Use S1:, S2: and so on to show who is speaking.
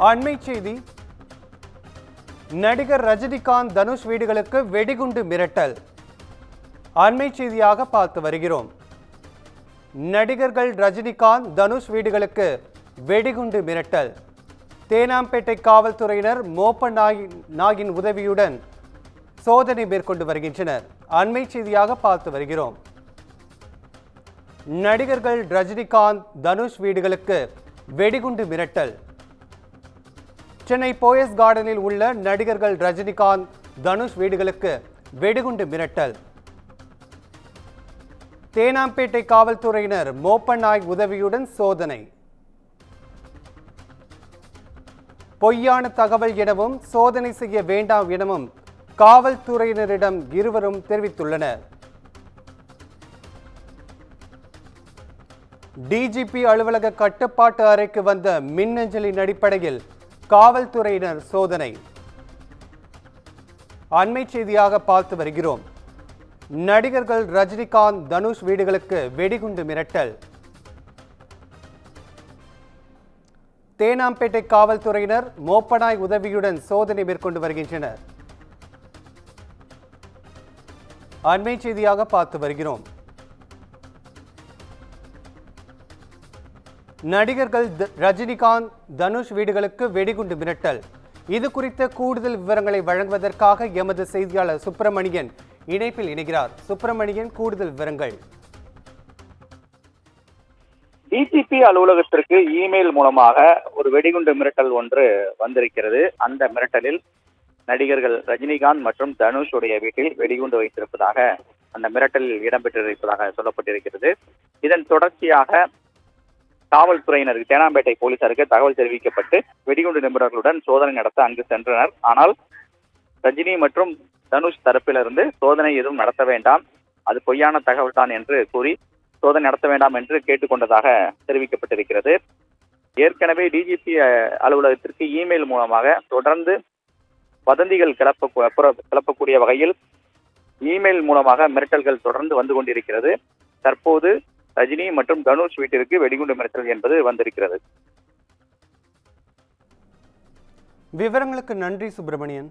S1: அண்மை செய்தி. நடிகர் ரஜினிகாந்த் தனுஷ் வீடுகளுக்கு வெடிகுண்டு மிரட்டல். அண்மை செய்தியாக பார்த்து வருகிறோம். நடிகர்கள் ரஜினிகாந்த் தனுஷ் வீடுகளுக்கு வெடிகுண்டு மிரட்டல். தேனாம்பேட்டை காவல்துறையினர் மோப்ப நாயின் உதவியுடன் சோதனை மேற்கொண்டு வருகின்றனர். அண்மை செய்தியாக பார்த்து வருகிறோம். நடிகர்கள் ரஜினிகாந்த் தனுஷ் வீடுகளுக்கு வெடிகுண்டு மிரட்டல். சென்னை போயஸ் கார்டனில் உள்ள நடிகர்கள் ரஜினிகாந்த் தனுஷ் வீடுகளுக்கு வெடிகுண்டு மிரட்டல். தேனாம்பேட்டை காவல்துறையினர் மோப்ப நாய் உதவியுடன் சோதனை. பொய்யான தகவல் எனவும் சோதனை செய்ய வேண்டாம் எனவும் காவல்துறையினரிடம் இருவரும் தெரிவித்துள்ளனர். டிஜிபி அலுவலக கட்டுப்பாட்டு அறைக்கு வந்த மின்னஞ்சலின் அடிப்படையில் காவல்துறையினர் சோதனை. அண்மை செய்தியாக பார்த்து வருகிறோம். நடிகர்கள் ரஜினிகாந்த் தனுஷ் வீடுகளுக்கு வெடிகுண்டு மிரட்டல். தேனாம்பேட்டை காவல்துறையினர் மோப்பனாய் உதவியுடன் சோதனை மேற்கொண்டு வருகின்றனர். அண்மை செய்தியாக பார்த்து வருகிறோம். நடிகர்கள் ரஜினிகாந்த் தனுஷ் வீடுகளுக்கு வெடிகுண்டு மிரட்டல். இது குறித்த கூடுதல் விவரங்களை வழங்குவதற்காக எமது செய்தியாளர் சுப்பிரமணியன் இணைப்பில் இணைகிறார். சுப்பிரமணியன், கூடுதல் விவரங்கள்.
S2: டிஜிபி அலுவலகத்திற்கு இமெயில் மூலமாக ஒரு வெடிகுண்டு மிரட்டல் ஒன்று வந்திருக்கிறது. அந்த மிரட்டலில் நடிகர்கள் ரஜினிகாந்த் மற்றும் தனுஷ் உடைய வீட்டில் வெடிகுண்டு வைத்திருப்பதாக அந்த மிரட்டலில் இடம்பெற்றிருப்பதாக சொல்லப்பட்டிருக்கிறது. இதன் தொடர்ச்சியாக காவல்துறையினருக்கு, தேனாம்பேட்டை போலீசாருக்கு தகவல் தெரிவிக்கப்பட்டு வெடிகுண்டு நிபுணர்களுடன் சோதனை நடத்த அங்கு சென்றனர். ஆனால் ரஜினி மற்றும் தனுஷ் தரப்பிலிருந்து சோதனை எதுவும் நடத்த வேண்டாம், அது பொய்யான தகவல் தான் என்று கூறி சோதனை நடத்த வேண்டாம் என்று கேட்டுக்கொண்டதாக தெரிவிக்கப்பட்டிருக்கிறது. ஏற்கனவே டிஜிபி அலுவலகத்திற்கு இமெயில் மூலமாக தொடர்ந்து வதந்திகள் கிளப்பக்கூடிய வகையில் இமெயில் மூலமாக மிரட்டல்கள் தொடர்ந்து வந்து கொண்டிருக்கிறது. தற்போது ரஜினி மற்றும் தனுஷ் வீட்டிற்கு வெடிகுண்டு மிரட்டல் என்பது வந்திருக்கிறது.
S1: விவரங்களுக்கு நன்றி சுப்பிரமணியன்.